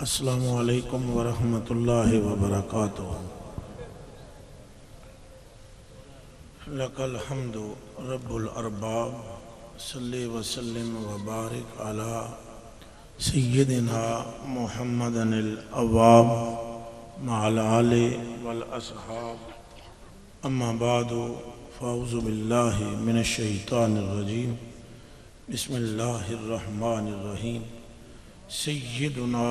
السلام علیکم ورحمۃ اللہ وبرکاتہ۔ لک الحمد رب الارباب، صلی وسلم وبارک علی سیدنا محمد الاواب مع الآل والاصحاب، اما بعد فاعوذ باللہ من الشیطان الرجیم، بسم اللہ الرحمن الرحیم۔ سیدنا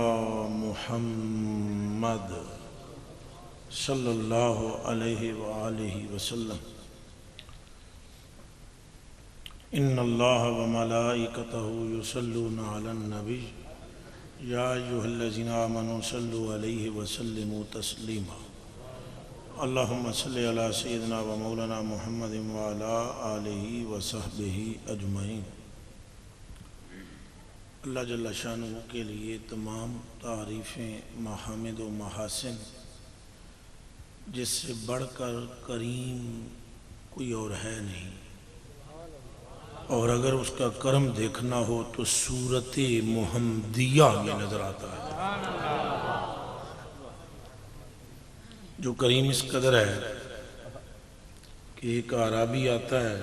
محمد صلی اللہ علیہ وآلہ وسلم۔ ان اللہ وملائکتہ یصلون علی النبی یا ایھا الذین آمنوا صلوا علیہ وسلموا تسلیما۔ اللہم صلی علی سیدنا و مولانا محمد وعلی آلہ وصحبہ اجمعین۔ اللہ جل شانہ کے لیے تمام تعریفیں، محامد و محاسن، جس سے بڑھ کر کریم کوئی اور ہے نہیں، اور اگر اس کا کرم دیکھنا ہو تو صورت محمدیہ میں نظر آتا ہے۔ جو کریم اس قدر ہے کہ ایک اعرابی آتا ہے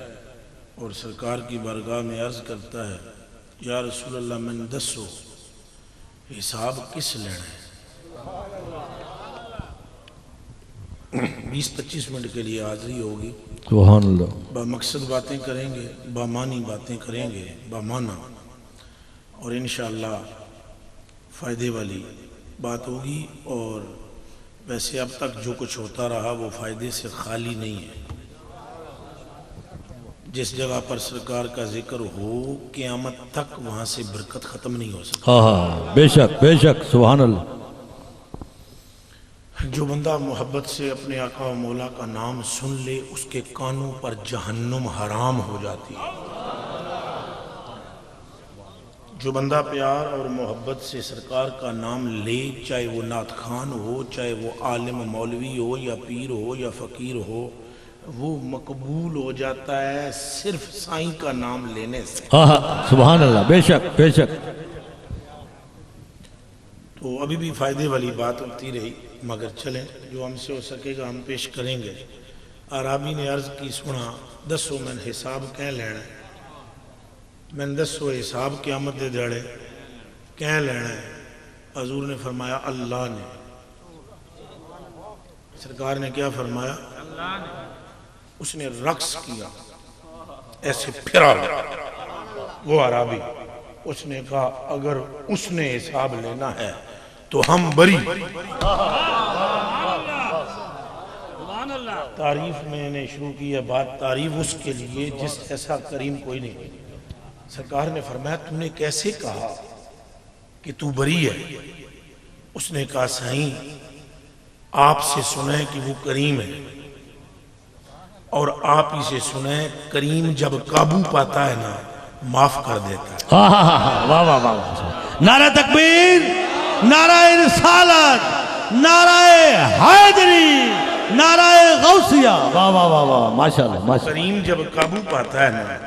اور سرکار کی بارگاہ میں عرض کرتا ہے، یا رسول اللہ من دسو حساب کس لینا ہے؟ 20-25 منٹ کے لیے حاضری ہوگی، سبحان اللہ، با مقصد باتیں کریں گے، با معنی باتیں کریں گے، با معنی، اور انشاءاللہ فائدے والی بات ہوگی۔ اور ویسے اب تک جو کچھ ہوتا رہا وہ فائدے سے خالی نہیں ہے۔ جس جگہ پر سرکار کا ذکر ہو قیامت تک وہاں سے برکت ختم نہیں ہو سکتی۔ ہاں بے شک سبحان اللہ۔ جو بندہ محبت سے اپنے آقا و مولا کا نام سن لے اس کے کانوں پر جہنم حرام ہو جاتی ہے۔ جو بندہ پیار اور محبت سے سرکار کا نام لے، چاہے وہ نعت خوان ہو، چاہے وہ عالم مولوی ہو یا پیر ہو یا فقیر ہو، وہ مقبول ہو جاتا ہے صرف سائیں کا نام لینے سے۔ ہاں سبحان اللہ، بے شک۔ تو ابھی بھی فائدے والی بات ہوتی رہی، مگر چلیں جو ہم سے ہو سکے گا ہم پیش کریں گے۔ اعرابی نے عرض کی، سنا دسو میں حساب کہیں لینا ہے؟ میں دسو حساب قیامت دے دیڑے کہیں لینا ہے؟ حضور نے فرمایا اللہ نے۔ سرکار نے کیا فرمایا؟ اللہ نے۔ اس نے رقص کیا، ایسے پھرا وہ اعرابی، اس نے کہا اگر اس نے حساب لینا ہے تو ہم بری۔ تعریف میں نے شروع کی ہے بات، تعریف اس کے لیے جس ایسا کریم کوئی نہیں۔ سرکار نے فرمایا تو نے کیسے کہا کہ تو بری ہے؟ اس نے کہا سائیں آپ سے سنیں کہ وہ کریم ہے، اور آپ ہی سے سنیں کریم جب قابو پاتا ہے نا معاف کر دیتا ہے۔ ہاں واہ، نعرہ تکبیر، نعرہ رسالت، نعرہ حیدری، نعرہ غوثیہ، واہ ماشاءاللہ۔ کریم جب قابو پاتا ہے نا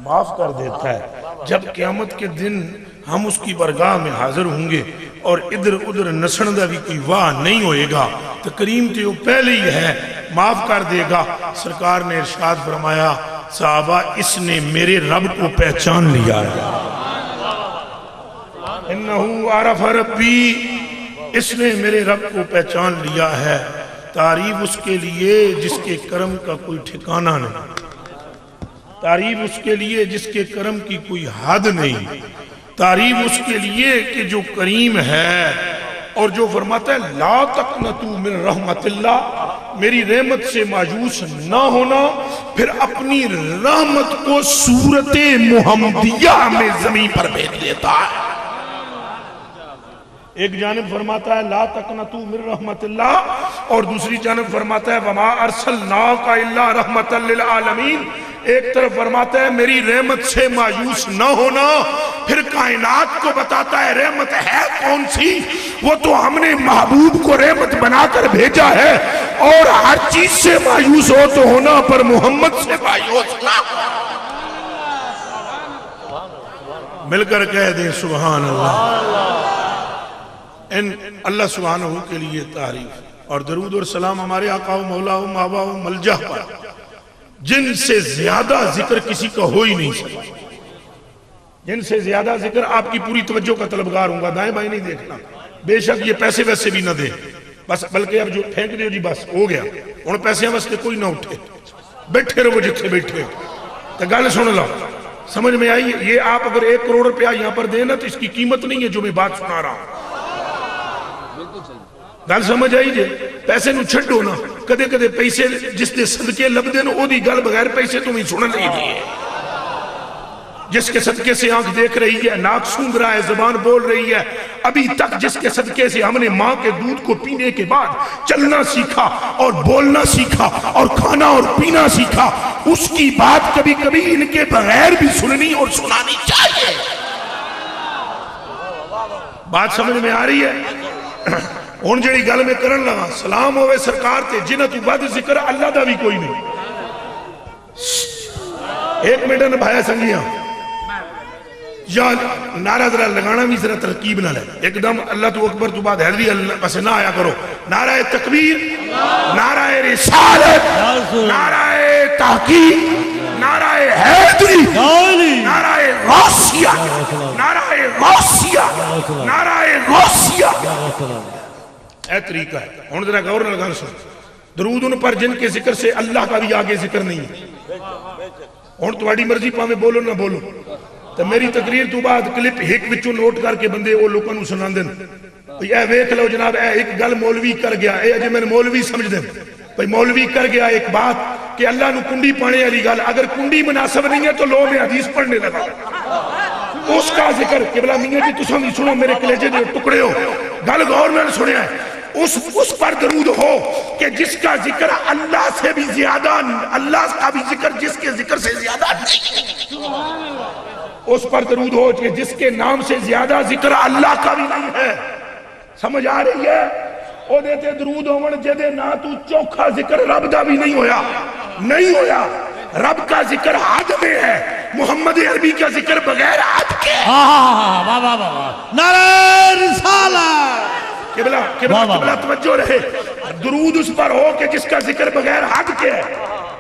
معاف کر دیتا ہے۔ جب قیامت کے دن ہم اس کی بارگاہ میں حاضر ہوں گے اور ادھر ادھر نسن دا بھی کوئی واہ نہیں ہوئے گا تو کریم تو پہلے ہی ہے، معاف کر دے گا۔ سرکار نے ارشاد فرمایا صحابہ اس نے میرے رب کو پہچان لیا ہے، انہو عرف ربی، اس نے میرے رب کو پہچان لیا ہے۔ تعریف اس کے لیے جس کے کرم کا کوئی ٹھکانہ نہیں، تعریف اس کے لیے جس کے کرم کی کوئی حد نہیں، تعریف اس کے لیے کہ جو کریم ہے اور جو فرماتا ہے لا تقنطوا من رحمت اللہ، میری رحمت سے مایوس نہ ہونا، پھر اپنی رحمت کو صورت محمدیہ میں زمین پر بھیج دیتا ہے۔ ایک جانب فرماتا ہے لا تقنطوا من رحمت اللہ، اور دوسری جانب فرماتا ہے وما ارسلناک الا رحمت للعالمین۔ ایک طرف فرماتا ہے میری رحمت سے مایوس نہ ہونا، پھر کائنات کو بتاتا ہے رحمت ہے کون سی، وہ تو ہم نے محبوب کو رحمت بنا کر بھیجا ہے، اور ہر چیز سے مایوس ہو تو ہونا پر محمد سے مایوس نہ ہو۔ مل کر کہہ دیں سبحان اللہ۔ ان اللہ سبحانہ کے لیے تعریف اور درود اور سلام ہمارے آقا و مولا و مابا و ملجہ پر، جن سے زیادہ ذکر کسی کا ہو ہی نہیں سکتا، جن سے زیادہ ذکر. آپ کی پوری توجہ کا طلبگار ہوں گا، دائیں بائیں نہیں دیکھنا. بے شک یہ پیسے ویسے بھی نہ دے بس، بلکہ اب جو پھینک دیو جی بس ہو گیا، ان پیسے واسطے کوئی نہ اٹھے، بیٹھے رہو جتھے بیٹھے. تو گل سن لو، سمجھ میں آئی؟ یہ آپ اگر 1 کروڑ روپیہ یہاں پر دینا تو اس کی قیمت نہیں ہے جو میں بات سنا رہا ہوں. گل سمجھ آئی جی؟ پیسے نو چھڈو نا، کدے کدے پیسے جس نے صدقے لب دے نا او دی گل بغیر پیسے تو نہیں سنن نہیں دی. جس کے صدقے سے آنکھ دیکھ رہی ہے، ناک سونگ رہا ہے، زبان بول رہی ہے، ابھی تک جس کے صدقے سے ہم نے ماں کے دودھ کو پینے کے بعد چلنا سیکھا اور بولنا سیکھا اور کھانا اور پینا سیکھا، اس کی بات کبھی کبھی ان کے بغیر بھی سننی اور سنانی چاہیے. بات سمجھ میں آ رہی ہے؟ ہن جڑی گل میں کرن لگا، سلام ہوئے سرکار تے جنہ تو بعد ذکر اللہ دا بھی کوئی نہیں. 1 منٹ نبھایا سنگیاں، یا نعرہ ذرا لگانا بھی ذرا ترکیب نہ لے، ایک دم اللہ تو اکبر تو بعد حیدری اللہ بس نہ آیا کرو. نعرہ تکبیر، نعرہ رسالت، نعرہ تحقیق، نعرہ حیدری، نعرہ غوثیہ، نعرہ غوثیہ، نعرہ غوثیہ. اے طریقہ ہے. ہن ذرا غور نال گل سن، درود ان پر جن کے ذکر سے اللہ کا بھی آگے ذکر نہیں ہے. ہن تہاڈی مرضی پاویں بولو نہ بولو، تو میری تقریر تو بعد کلپ ایک وچوں نوٹ کر کے بندے وہ لوگوں کو سنا دین. اے ویکھ لو جناب، اے ایک گل مولوی کر گیا، اے اجے میں مولوی سمجھ دیں بھئی مولوی کر گیا ایک بات کہ اللہ نو کنڈی پانے والی گل، اگر کنڈی مناسب نہیں ہے تو لو میں حدیث پڑھنے لگا. اس کا ذکر قبلہ میاں جی تساں بھی سنو، میرے کلیجے دے ٹکڑے ہو، گل غور نال سنیا ہے. اس پر درود ہو کہ جس کا ذکر اللہ سے بھی زیادہ، اللہ کا بھی ذکر جس کے ذکر سے زیادہ نہیں. اس پر درود ہو کہ جس کے نام سے زیادہ ذکر اللہ کا بھی نہیں ہے. سمجھ آ رہی ہے؟ او دیتے درود ہون جدے نا تو چوکھا ذکر رب دا بھی نہیں ہویا، نہیں ہویا. رب کا ذکر حد میں ہے، محمد عربی کا ذکر بغیر حد کے. نعرہ رسالت. قبلہ توجہ رہے، درود اس پر ہو کہ جس کا ذکر بغیر حد کے ہے.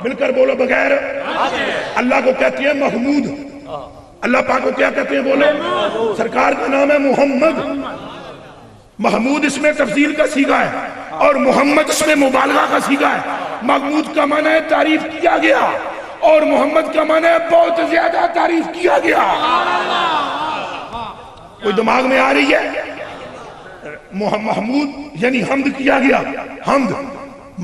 مل کر بولو بغیر. اللہ کو کہتے ہیں محمود، اللہ پاک کو کیا کہتے ہیں بولو؟ سرکار کا نام ہے محمد. محمود اس میں تفضیل کا صیغہ ہے اور محمد اس میں مبالغہ کا صیغہ ہے. محمود کا معنی ہے تعریف کیا گیا اور محمد کا معنی ہے بہت زیادہ تعریف کیا گیا. کوئی دماغ میں آ رہی ہے؟ محمود یعنی حمد کیا گیا، حمد.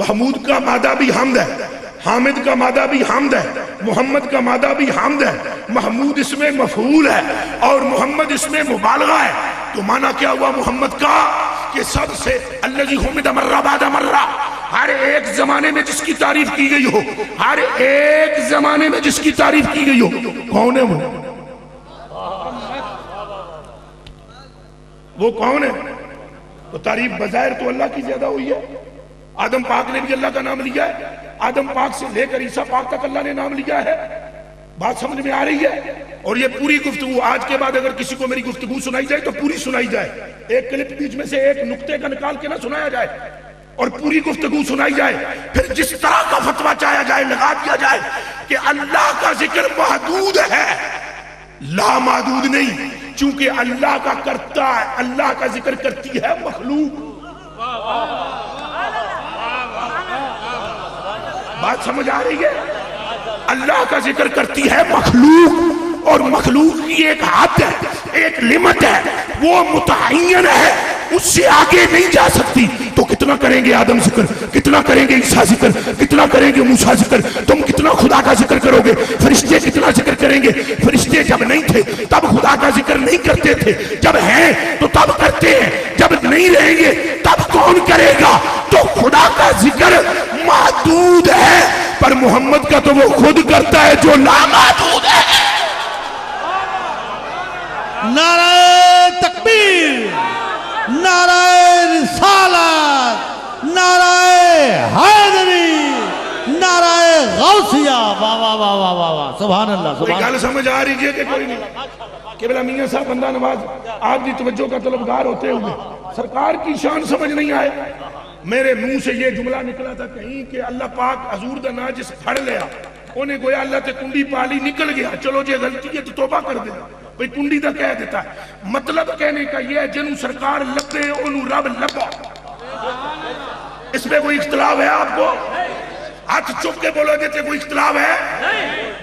محمود کا مادہ بھی حمد ہے، حامد کا مادہ بھی حمد ہے، محمد کا مادہ بھی حمد ہے. محمود اس میں مفعول ہے اور محمد اس میں مبالغہ ہے. تو معنی کیا ہوا محمد کا؟ کہ سب سے الذی حمد مرہ بعد مرہ، ہر ایک زمانے میں جس کی تعریف کی گئی ہو، ہر ایک زمانے میں جس کی تعریف کی گئی ہو. کون ہے وہ کون ہے؟ تو تعریف بظاہر تو اللہ کی زیادہ ہوئی ہے. آدم پاک نے بھی اللہ کا نام لیا ہے، آدم پاک سے لے کر عیسیٰ پاک تک اللہ نے نام لیا ہے. بات سمجھ میں آ رہی ہے؟ اور یہ پوری گفتگو آج کے بعد اگر کسی کو میری گفتگو سنائی جائے تو پوری سنائی جائے، ایک کلپ بیچ میں سے ایک نقطے کا نکال کے نہ سنایا جائے اور پوری گفتگو سنائی جائے. پھر جس طرح کا فتویٰ چاہا جائے لگا دیا جائے کہ اللہ کا ذکر محدود ہے، لا محدود نہیں. چونکہ اللہ کا کرتا ہے، اللہ کا ذکر کرتی ہے مخلوق. بات سمجھ آ رہی ہے؟ اللہ کا ذکر کرتی ہے مخلوق، اور مخلوق کی ایک حد ہے، ایک لمٹ ہے، وہ متعین ہے، اس سے آگے نہیں جا سکتی. تو کتنا کریں گے آدم ذکر، کتنا کریں گے عیسیٰ ذکر، کتنا کریں گے موسیٰ ذکر، تم کتنا خدا کا ذکر کرو گے؟ فرشتے کتنا ذکر کریں گے؟ فرشتے جب نہیں تھے تب خدا کا ذکر نہیں کرتے تھے، جب ہیں تو تب کرتے ہیں، جب نہیں رہیں گے تب کون کرے گا؟ تو خدا کا ذکر محدود ہے، پر محمد کا تو وہ خود کرتا ہے جو لامحدود ہے. نعرہ تکبیر، نعرہ رسالت، نعرہ حیدری، نعرہ غوثیہ. واہ واہ واہ واہ واہ واہ، سبحان اللہ. کوئی گل سمجھ آ رہی ہے کہ کوئی نہیں؟ قبلہ میاں صاحب بندہ نواز آپ کی توجہ کا طلبگار ہوتے ہوئے سرکار کی شان سمجھ نہیں آئے. میرے منہ سے یہ جملہ نکلا تھا کہیں کہ اللہ پاک حضور دا نا جس پھڑ لیا انہیں گویا اللہ تے کنڈی پالی نکل گیا, چلو جے غلطی ہے تو توبہ کر دے, بھئی کنڈی دا کہہ دیتا ہے. مطلب کہنے کا یہ ہے جنہوں سرکار لبے انہوں رب لبا. اس میں کوئی اختلاف ہے آپ کو؟ ہاتھ چک کے بولو دیتے کوئی اختلاف ہے؟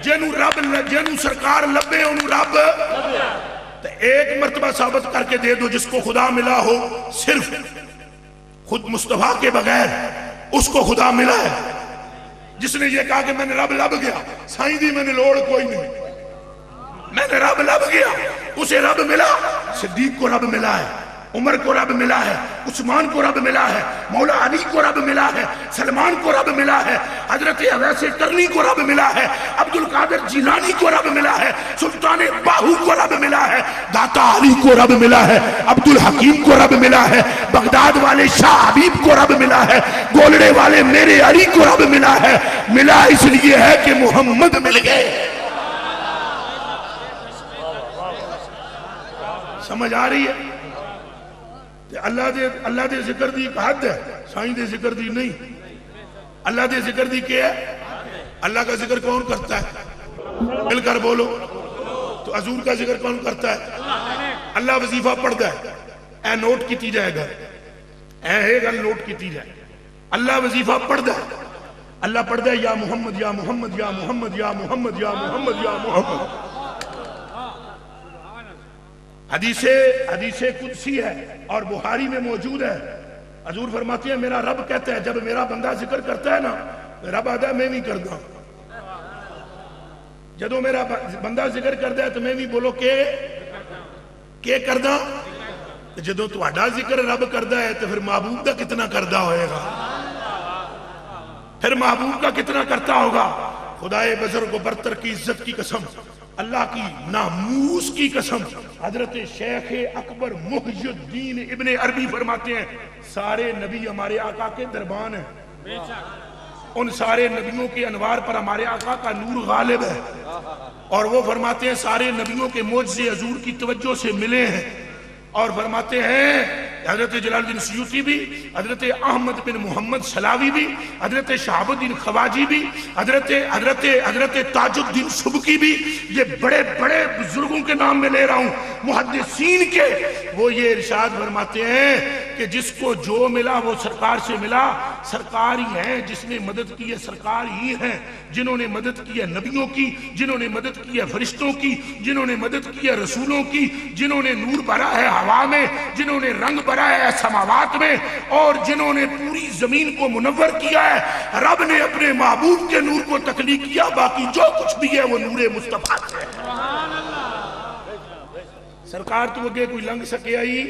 جنہوں سرکار لبے انہوں رب. تو ایک مرتبہ ثابت کر کے دے دو جس کو خدا ملا ہو صرف خود مصطفیٰ کے بغیر اس کو خدا ملا ہے. جس نے یہ کہا کہ میں نے رب لب گیا, سائیں دی میں نے لوڑ کوئی نہیں, میں نے رب لب گیا, اسے رب ملا. صدیق کو رب ملا ہے, عمر کو رب ملا ہے, عثمان کو رب ملا ہے, مولا علی کو رب ملا ہے, سلمان کو رب ملا ہے, حضرت اویس کرنی کو رب ملا ہے, عبد القادر جیلانی کو رب ملا ہے, سلطان باہو کو رب ملا ہے, داتا علی کو رب ملا ہے, عبد الحکیم کو رب ملا ہے, بغداد والے شاہ حبیب کو رب ملا ہے, گولڑے والے میرے علی کو رب ملا ہے. ملا اس لیے ہے کہ محمد مل گئے. سمجھ آ رہی ہے؟ اللہ دے ذکر دی ایک حد ہے, سائیں دے ذکر دی نہیں. اللہ دے ذکر دی کیا ہے؟ اللہ کا ذکر کون کرتا ہے؟ مل کر بولو. تو حضور کا ذکر کون کرتا ہے؟ اللہ وظیفہ پڑھتا ہے. اے نوٹ کیتی جائے گا, اے گل نوٹ کیتی جائے. اللہ وظیفہ پڑھتا ہے. اللہ پڑھتا ہے یا محمد یا محمد یا محمد یا محمد یا محمد یا محمد. حدیث قدسی ہے اور بخاری میں موجود ہے. حضور فرماتے ہیں میرا رب کہتا ہے جب میرا بندہ ذکر کرتا ہے نا, رب آدھا میں بھی کردا. جدو میرا بندہ ذکر کرتا ہے تو میں بھی بولو کہ کردا. جدو تہاڈا ذکر رب کردا ہے تو پھر محبوب دا کتنا کردا ہوئے گا, پھر محبوب کا کتنا کرتا ہوگا. خدائے بزرگ و برتر کی عزت کی قسم, اللہ کی ناموس کی قسم, حضرت شیخ اکبر محی الدین ابن عربی فرماتے ہیں سارے نبی ہمارے آقا کے دربان ہیں, ان سارے نبیوں کے انوار پر ہمارے آقا کا نور غالب ہے. اور وہ فرماتے ہیں سارے نبیوں کے معجزے حضور کی توجہ سے ملے ہیں. اور فرماتے ہیں حضرت جلال الدین سیوطی بھی, حضرت احمد بن محمد سلاوی بھی, حضرت شہاب الدین خواجی بھی, حضرت تاج الدین سبکی بھی, یہ بڑے بڑے بزرگوں کے نام میں لے رہا ہوں محدثین کے. وہ یہ ارشاد فرماتے ہیں کہ جس کو جو ملا وہ سرکار سے ملا. سرکار ہی ہیں جس نے مدد کی ہے, سرکار ہی ہیں جنہوں نے مدد کی ہے نبیوں کی, جنہوں نے مدد کی ہے فرشتوں کی, جنہوں نے مدد کی ہے رسولوں کی, جنہوں نے نور بھرا ہے ہوا میں, جنہوں نے رنگ بھرا ہے سماوات میں, اور جنہوں نے پوری زمین کو منور کیا ہے. رب نے اپنے محبوب کے نور کو تخلیق کیا, باقی جو کچھ بھی ہے وہ نور مصطفیٰ سے ہے. سرکار تو اگے کوئی لنگ سکے آئی,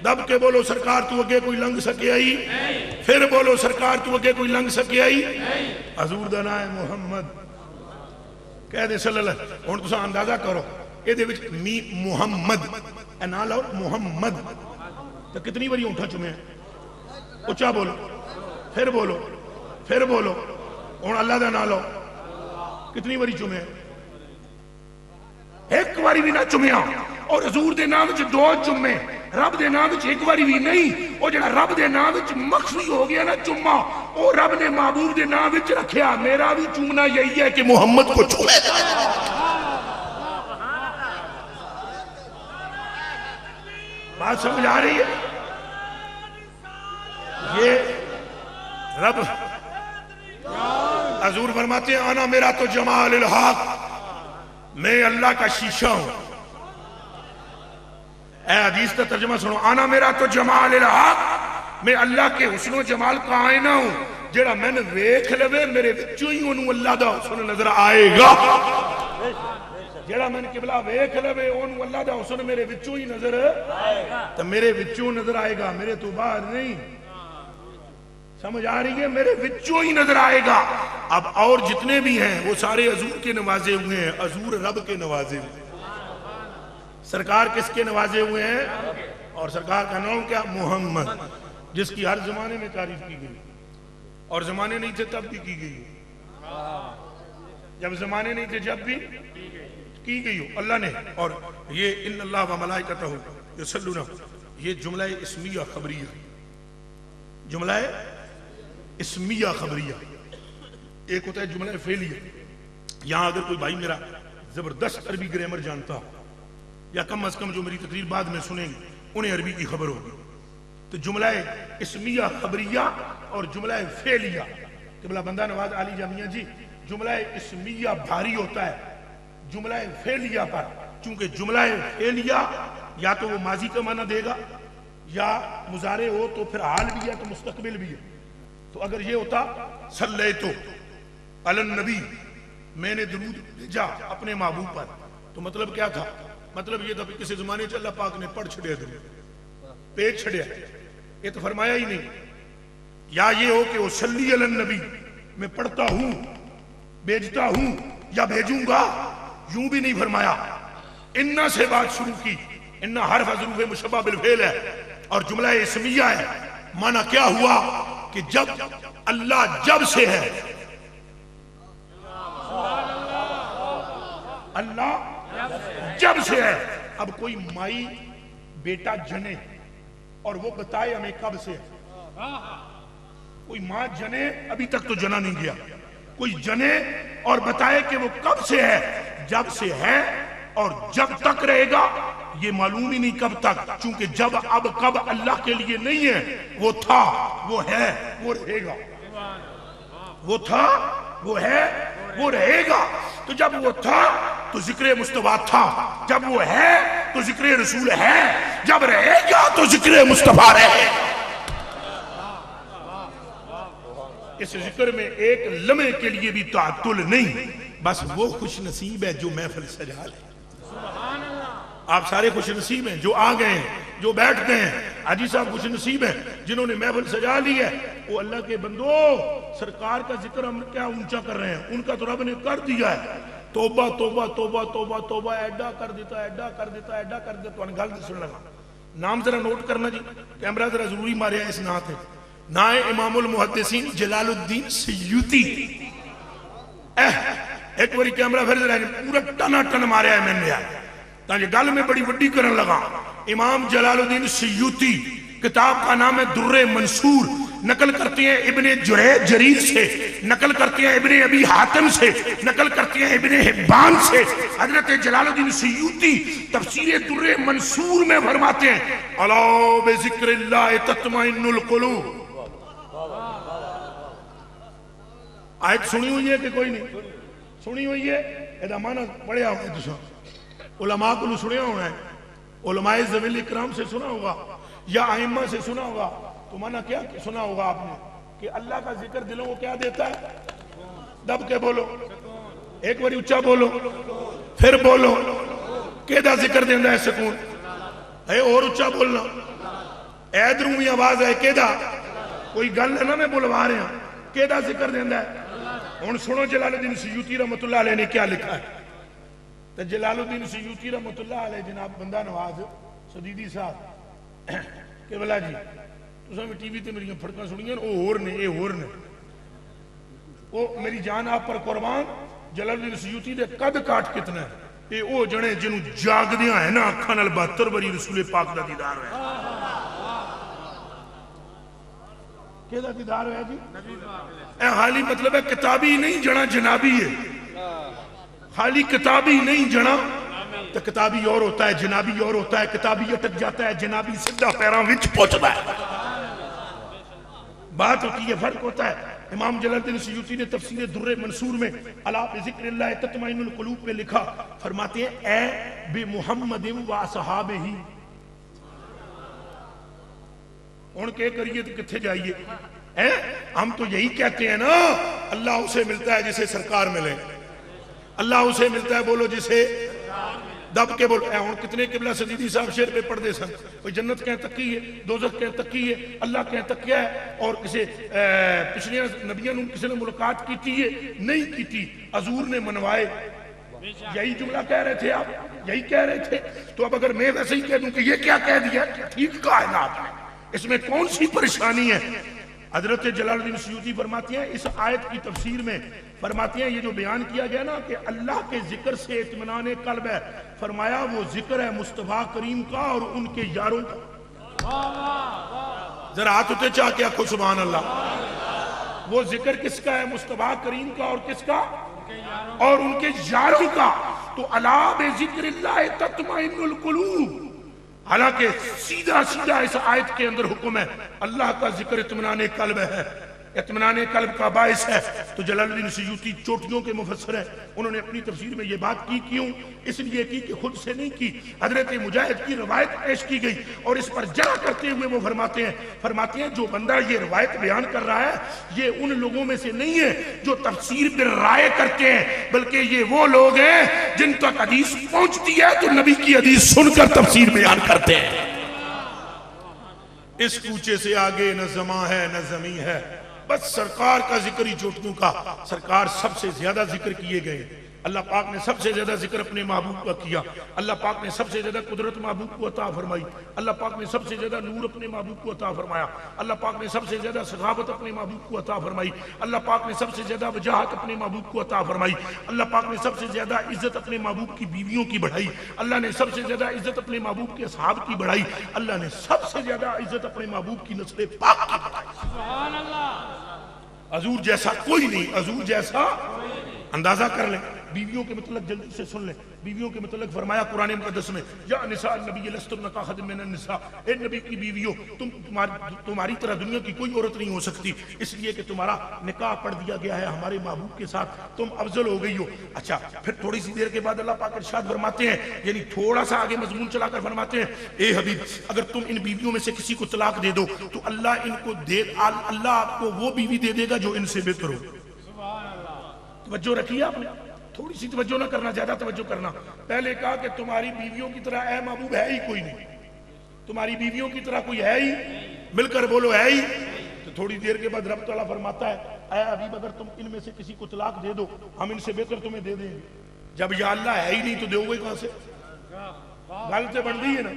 دب کے بولو سرکار تو اگے کوئی لنگ سکے آئی, پھر بولو سرکار تو اگے کوئی لنگ سکے آئی. حضور دا نام ہے محمد, کہہ دے صلی اللہ. ہن تساں اندازہ کرو اے دے وچ می محمد اے نہ لو محمد تو کتنی باری اونٹھا چومے ہیں؟ اچھا بولو, پھر بولو, پھر بولو. ہن اللہ دا نام لو, کتنی باری چومے ہیں؟ ایک باری بھی نہ چومیا. اور حضور دے نام وچ دو چومے, رب دے نام وچ ایک باری بھی نہیں. اور جڑا رب دے نام وچ مخفی ہو گیا نا چوما, او رب نے محبوب دے نام وچ رکھیا. میرا بھی چومنا یہی ہے کہ محمد کو چومے. بات سمجھ آ رہی ہے؟ یہ رب حضور فرماتے ہیں آنا میرا تو جمال الحق, میں اللہ کا شیشہ ہوں. اے حدیث کا ترجمہ سنو, آنا میرا تو جمال الحق, میں اللہ کے حسن و جمال کا آئینہ ہوں. جڑا میں نے ویکھ لوے میرے وچوں ہی انہوں اللہ دا حسن نظر آئے گا. جڑا میں نے قبلہ ویکھ لوے انہوں اللہ دا حسن میرے وچوں ہی نظر آئے گا. تو میرے وچوں نظر آئے گا, میرے تو باہر نہیں. سمجھ آ رہی ہے؟ میرے وچوں ہی نظر آئے گا. اب اور جتنے بھی ہیں وہ سارے حضور کے نوازے ہوئے ہیں, حضور رب کے نوازے ہوئے. سرکار کس کے نوازے ہوئے ہیں؟ اور سرکار کا نام کیا؟ محمد, جس کی ہر زمانے میں تعریف کی گئی, اور زمانے نہیں تھے تب بھی کی گئی. جب زمانے نہیں تھے جب بھی کی گئی ہو اللہ نے. اور یہ ان اللہ و ملائکتہ یصلون, یہ جملہ اسمیہ خبریہ، جملہ اسمیہ خبریہ، ایک ہوتا ہے جملہ فعلیہ۔ یہاں اگر کوئی بھائی میرا زبردست عربی گرامر جانتا یا کم از کم جو میری تقریر بعد میں سنیں گے انہیں عربی کی خبر ہوگی، تو جملہ اسمیہ خبریہ اور جملہ فعلیہ، قبلہ بندہ نواز علی جامعہ جی، جملہ اسمیہ بھاری ہوتا ہے جملہ فعلیہ پر، چونکہ جملہ فعلیہ یا تو وہ ماضی کا معنی دے گا یا مضارع ہو تو پھر حال بھی ہے تو مستقبل بھی ہے۔ تو اگر یہ ہوتا صلیتو علی النبی، میں نے درود بھیجا اپنے محبوب پر، تو مطلب کیا تھا؟ مطلب یہ تھا کہ کسی زمانے سے اللہ پاک نے پڑھ چھڑیا درود، پیج چھڑیا، یہ تو فرمایا ہی نہیں۔ یا یہ ہو کہ وہ صلی علی النبی، میں پڑھتا ہوں، بھیجتا ہوں یا بھیجوں گا، یوں بھی نہیں فرمایا۔ انہ سے بات شروع کی، انہ حرف حضروف مشبہ بالفعل ہے اور جملہ اسمیہ ہے۔ معنی کیا ہوا کہ جب اللہ جب سے ہے، اللہ جب سے ہے۔ اب کوئی مائی بیٹا جنے اور وہ بتائے ہمیں کب سے ہے، کوئی ماں جنے ابھی تک تو جنا نہیں گیا، کوئی جنے اور بتائے کہ وہ کب سے ہے، جب سے ہے اور جب تک رہے گا یہ معلوم ہی نہیں کب تک، چونکہ جب اب کب اللہ کے لیے نہیں ہے، وہ تھا، وہ ہے، وہ رہے گا، وہ تھا، وہ ہے، وہ رہے گا۔ تو جب وہ تھا تو ذکر مصطفیٰ تھا، جب وہ ہے تو ذکر رسول ہے، جب رہے گا تو ذکر مصطفیٰ رہے گا۔ اس ذکر میں ایک لمحے کے لیے بھی تعطل نہیں، بس وہ خوش نصیب ہے جو محفل سجا لے۔ آپ سارے خوش نصیب ہیں جو آ گئے ہیں، جو بیٹھ گئے ہیں۔ حاجی صاحب خوش نصیب ہیں جنہوں نے محفل سجا لی ہے۔ وہ اللہ کے بندو، سرکار کا ذکر ہم کیا اونچا کر رہے ہیں، ان کا تو رب نے کر دیا ہے۔ توبہ توبہ توبہ توبہ توبہ، ایڈا کر دیتا، ایڈا کر دیتا، ایڈا کر دیتا۔ تو گل سن لگا، نام ذرا نوٹ کرنا جی، کیمرہ ذرا ضروری ماریا اس نعت ہے۔ نائے امام المحدثین جلال الدین سیوطی، ایک باری کیمرہ پھر ذرا پورا ٹنا ٹن ماریا ہے میں نے یار، تاکہ گل میں بڑی وڈی کرن لگا۔ امام جلال الدین سیوطی، کتاب کا نام ہے در منصور، نقل کرتے ہیں ابن جریر سے، نقل کرتے ہیں ابن ابی حاتم سے، نقل کرتے ہیں ابن حبان سے۔ حضرت جلال الدین سیوطی تفسیر در منصور میں فرماتے ہیں الا بذکر اللہ تطمئن القلوب۔ آیت سنی ہوئی ہے کہ کوئی نہیں سنی ہوئی ہے؟ ایدہ معنی پڑھیا ہوگا تسا، علماء کو سنیا ہونا ہے، علماء ذوی اکرام سے سنا ہوگا یا ائمہ سے سنا ہوگا۔ تو معنی کیا سنا ہوگا آپ نے کہ اللہ کا ذکر دلوں کو کیا دیتا ہے؟ دب کے بولو، ایک باری اچھا بولو، پھر بولو، کیدہ ذکر دیندہ ہے سکون ہے، اور اچھا بولنا، اے درومی آواز ہے، کیدہ کوئی گل ہے نا میں بولوا رہے ہیں، کیدہ ذکر دیندہ ہے۔ ان سنو جلال الدین سیوطی رحمت اللہ علیہ نے کیا لکھا ہے۔ تو جلال الدین سیوطی رحمت اللہ علیہ جناب بندہ نواز سدیدی صاحب کہ بلا جی تو سامنے ٹی وی تے میری پھڑکاں سنیاں، او ہور نے، اے ہور نے، او میری جان آپ پر قربان، جلال الدین سیوطی دے قد کاٹ کتنا ہے، اے او جنے جنہوں جاگ دیاں ہے نا اکھاں نال 72 بری رسول پاک دا دیدار ہے۔ کیدہ دیدار ہے جی؟ اے حالی مطلب ہے کتابی نہیں جنا جنابی ہے، خالی کتابی نہیں جنا تو کتابی اور ہوتا ہے، جنابی اور ہوتا ہے۔ کتابی اٹک جاتا ہے، جنابی سدھا پیراں وچ پہنچتا ہے، بات ہوتی ہے، فرق ہوتا ہے۔ امام جلال الدین سیوطی نے تفسیر در منصور میں الا بذکر اللہ تطمئن القلوب میں لکھا، فرماتے ہیں اے بمحمد و اصحابہ، ان کے کریے تو کتھے جائیے؟ ہم تو یہی کہتے ہیں نا، اللہ اسے ملتا ہے جسے سرکار ملے، اللہ اسے ملتا ہے بولو جسے دب کے بولو۔ ہن کتنے قبلہ سدیدی صاحب شعر پہ پڑھ دے سن، کوئی جنت کہیں تکی ہے، دوزخ کہیں تکی ہے، اللہ کہیں تکیا ہے، اور کسی پچھلے نبیوں نے کسی نے ملاقات کی ہے نہیں کی، حضور نے منوائے، یہی جملہ کہہ رہے تھے آپ، یہی کہہ رہے تھے۔ تو اب اگر میں ویسے ہی کہہ دوں کہ یہ کیا کہہ دیا، ٹھیک کہا ہے نا آپ نے، اس میں کون سی پریشانی ہے؟ حضرت جلال الدین سیوطی فرماتے ہیں اس آیت کی تفسیر میں، فرماتے ہیں یہ جو بیان کیا گیا نا کہ اللہ کے ذکر سے اطمینان قلب ہے، فرمایا وہ ذکر ہے مصطفیٰ کریم کا اور ان کے یاروں کا۔ ذرا ہاتھ اٹھے چاہ کے آخو سبحان اللہ. وہ ذکر کس کا ہے؟ مصطفیٰ کریم کا. اور کس کا؟ اور ان کے یاروں کا. تو الا بذکر اللہ تطمئن القلوب. حالانکہ سیدھا سیدھا اس آیت کے اندر حکم ہے اللہ کا ذکر اطمینان قلب ہے، اطمینان قلب کا باعث ہے. تو جلال الدین سیوطی چوٹیوں کے مفسر ہیں، انہوں نے اپنی تفسیر میں یہ بات کی. کیوں؟ اس لیے کی کہ خود سے نہیں کی، حضرت مجاہد کی روایت پیش کی گئی اور اس پر جرح کرتے ہوئے وہ فرماتے ہیں جو بندہ یہ روایت بیان کر رہا ہے یہ ان لوگوں میں سے نہیں ہے جو تفسیر بالرائے کرتے ہیں، بلکہ یہ وہ لوگ ہیں جن تک حدیث پہنچتی ہے تو نبی کی حدیث سن کر تفسیر بیان کرتے ہیں. اس کوچے سے آگے نہ زماں ہے نہ زمین ہے، بس سرکار کا ذکر ہی چوٹیوں کا. سرکار سب سے زیادہ ذکر کیے گئے. اللہ پاک نے سب سے زیادہ ذکر اپنے محبوب کا کیا. اللہ پاک نے سب سے زیادہ قدرت محبوب کو عطا فرمائی. اللہ پاک نے سب سے زیادہ نور اپنے محبوب کو عطا فرمایا. اللہ پاک نے سب سے زیادہ سخاوت اپنے محبوب کو عطا فرمائی. اللہ پاک نے سب سے زیادہ وجاہت اپنے محبوب کو عطا فرمائی. اللہ پاک نے سب سے زیادہ عزت اپنے محبوب کی بیویوں کی بڑھائی. اللہ نے سب سے زیادہ عزت اپنے محبوب کے اصحاب کی بڑھائی. اللہ نے سب سے زیادہ عزت اپنے محبوب کی نسل پاک کی بڑھائی. سبحان اللہ. حضور جیسا کوئی نہیں، حضور جیسا. اندازہ کر لیں بیویوں کے متعلق، جلدی سے سن لیں. بیویوں کے متعلق فرمایا قرآن مقدس میں یا نساء النبی لستن کاحد من النساء، اے نبی کی بیویوں تمہاری طرح دنیا کی کوئی عورت نہیں ہو سکتی، اس لیے کہ تمہارا نکاح پڑھ دیا گیا ہے ہمارے محبوب کے ساتھ، تم افضل ہو گئی ہو. اچھا پھر تھوڑی سی دیر کے بعد اللہ پاک ارشاد فرماتے ہیں، یعنی تھوڑا سا آگے مضمون چلا کر فرماتے ہیں اے حبیب اگر تم ان بیویوں میں سے کسی کو طلاق دے دو تو اللہ آپ کو وہ بیوی دے دے گا جو ان سے بہتر ہو. توجہ رکھیے آپ نے، تھوڑی سی توجہ نہ کرنا، زیادہ توجہ کرنا. پہلے کہا کہ تمہاری بیویوں کی طرح اے محبوب ہے ہی کوئی نہیں، تمہاری بیویوں کی طرح کوئی ہے ہی، مل کر بولو ہے ہی. تو تھوڑی دیر کے بعد رب تعالیٰ فرماتا ہے اے حبیب اگر تم ان میں سے کسی کو طلاق دے دو ہم ان سے بہتر تمہیں دے دیں گے. جب یا اللہ ہے ہی نہیں تو دو گے کہاں سے؟ گل سے بن گئی ہے نا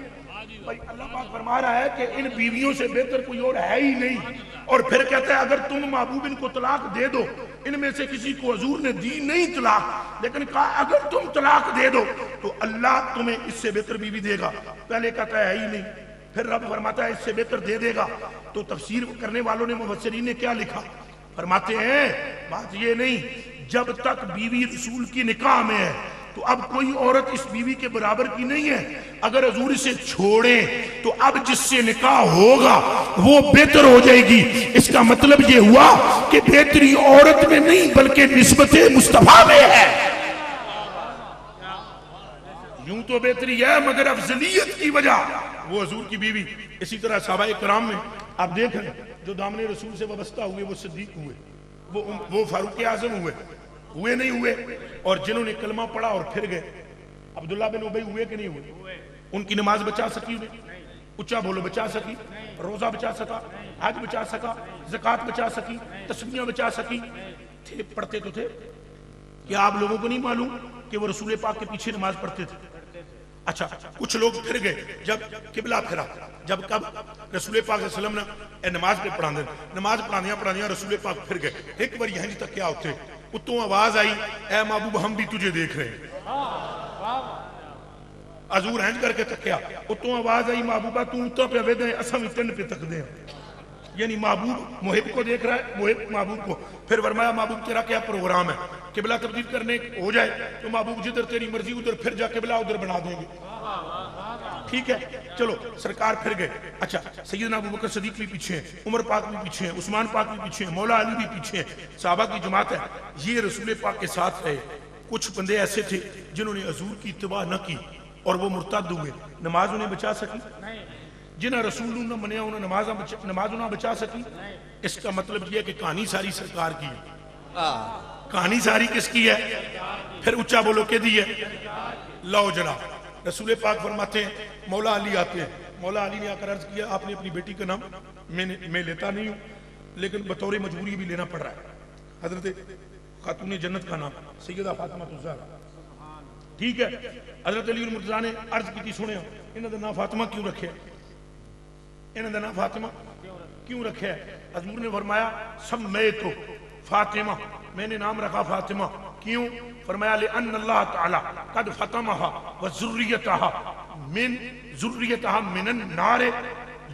بھائی. اللہ پاک فرما رہا ہے کہ ان بیویوں سے بہتر کوئی اور ہے ہی نہیں، اور پھر کہتا ہے اگر تم محبوب ان کو طلاق دے دو، ان میں سے کسی کو حضور نے دی نہیں طلاق لیکن کہا اگر تم طلاق دے دو تو اللہ تمہیں اس سے بہتر بیوی دے گا. پہلے کہتا ہے ہی نہیں، پھر رب فرماتا ہے اس سے بہتر دے دے گا. تو تفسیر کرنے والوں نے مفسرین نے کیا لکھا؟ فرماتے ہیں بات یہ نہیں، جب تک بیوی رسول کی نکاح میں ہے تو اب کوئی عورت اس بیوی کے برابر کی نہیں ہے. اگر حضور اسے چھوڑیں تو اب جس سے نکاح ہوگا وہ بہتر ہو جائے گی. اس کا مطلب یہ ہوا کہ بہتری عورت میں نہیں بلکہ نسبت مصطفیٰ میں ہے. یوں تو بہتری ہے مگر افضلیت کی وجہ وہ حضور کی بیوی. اسی طرح صحابہ کرام میں آپ دیکھیں جو دامن رسول سے وابستہ ہوئے وہ صدیق ہوئے، وہ فاروق اعظم ہوئے نہیں ہوئے، اور جنہوں نے کلمہ پڑھا اور پھر گئے. عبداللہ بن ابی ہوئے کہ نہیں ہوئے؟ ان کی نماز بچا سکی انہیں؟ اچھا بولو بچا سکی؟ روزہ بچا سکا؟ حج بچا سکا؟ زکوٰۃ بچا سکی؟ تسبیحاں بچا سکی؟ تھے پڑھتے تو تھے. کیا آپ لوگوں کو نہیں معلوم کہ وہ رسول پاک کے پیچھے نماز پڑھتے تھے؟ اچھا کچھ لوگ پھر گئے جب قبلہ پھرا، جب کب رسول پاک صلی اللہ علیہ وسلم نے نماز پہ نماز پڑھاندیاں رسول پاک پھر گئے. ایک بار یہاں تک کیا ہوتے اتوں آواز آئی اے محبوب ہم بھی تجھے دیکھ رہے ہیں. حضور ہنج کر کے تکیا، اتوں آواز آئی محبوبہ تو اتوں پہ ویدے اساں بھی تن پہ تک دیں. یعنی محبوب محب کو دیکھ رہا ہے، محب محبوب کو. پھر فرمایا محبوب تیرا کیا پروگرام ہے؟ قبلہ تبدیل کرنے ہو جائے تو محبوب جدھر تیری مرضی ادھر پھر جا قبلہ ادھر بنا دیں گے. ٹھیک ہے چلو سرکار پھر گئے. اچھا سیدنا ابوبکر صدیق بھی پیچھے ہیں، عمر پاک بھی پیچھے ہیں، عثمان پاک بھی پیچھے ہیں، مولا علی بھی پیچھے ہیں. صحابہ کی جماعت ہے یہ رسول پاک کے ساتھ رہے. کچھ بندے ایسے تھے جنہوں نے حضور کی اتباع نہ کی اور وہ مرتد ہوئے. نماز انہیں بچا سکی؟ جنہیں رسول نہ منیا انہیں نماز نہ بچا سکی. اس کا مطلب یہ ہے کہ کہانی ساری سرکار کی ہے. کہانی ساری کس کی ہے؟ پھر اچھا بولو کہ دی ہے لو جناب. رسول پاک فرماتے ہیں مولا علی آتے ہیں. مولا علی نے آ کر عرض کیا آپ نے اپنی بیٹی کا نام میں لیتا نہیں ہوں لیکن بطور مجبوری بھی لینا پڑ رہا ہے. حضرت خاتون جنت کا نام سیدہ فاطمہ الزہرا. ٹھیک ہے حضرت علی المرتضیٰ نے عرض کی سنے انہوں نے نام فاطمہ کیوں رکھے؟ انہوں نے نام فاطمہ کیوں رکھے؟ حضور نے فرمایا سمیتو فاطمہ، میں نے نام رکھا فاطمہ. کیوں؟ فرمایا لأن اللہ تعالی قد فطمها وذریتها من النار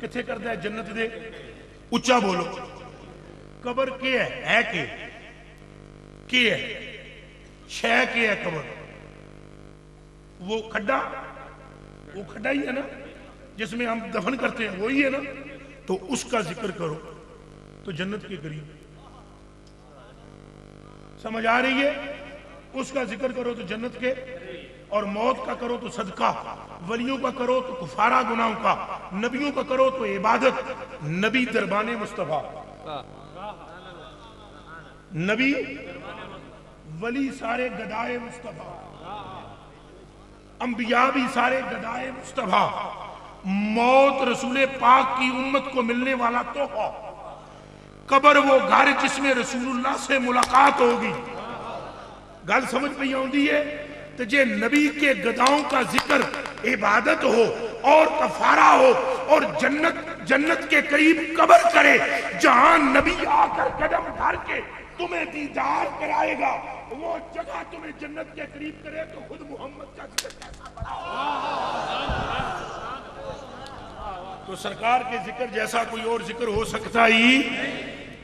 کتنے کرتا ہے جنت دے اچا بولو قبر کیا ہے کہ ہے شے کے ہے قبر وہ کھڈا ہی ہے نا جس میں ہم دفن کرتے ہیں وہی ہے نا تو اس کا ذکر کرو تو جنت کے قریب سمجھ آ رہی ہے اس کا ذکر کرو تو جنت کے اور موت کا کرو تو صدقہ ولیوں کا کرو تو کفارہ گناہوں کا نبیوں کا کرو تو عبادت نبی دربان مصطفیٰ نبی ولی سارے گدائے مصطفیٰ انبیاء بھی سارے گدائے مصطفیٰ موت رسول پاک کی امت کو ملنے والا تحفہ قبر وہ گھر جس میں رسول اللہ سے ملاقات ہوگی گل سمجھ پہ آتی ہے تو جے نبی کے گداؤں کا ذکر عبادت ہو اور کفارہ ہو اور جنت کے قریب قبر کرے جہاں نبی آ کر قدم دھر کے تمہیں دیدار کرائے گا وہ جگہ تمہیں جنت کے قریب کرے تو خود محمد کا ذکر کیسا بڑا تو سرکار کے ذکر جیسا کوئی اور ذکر ہو سکتا ہی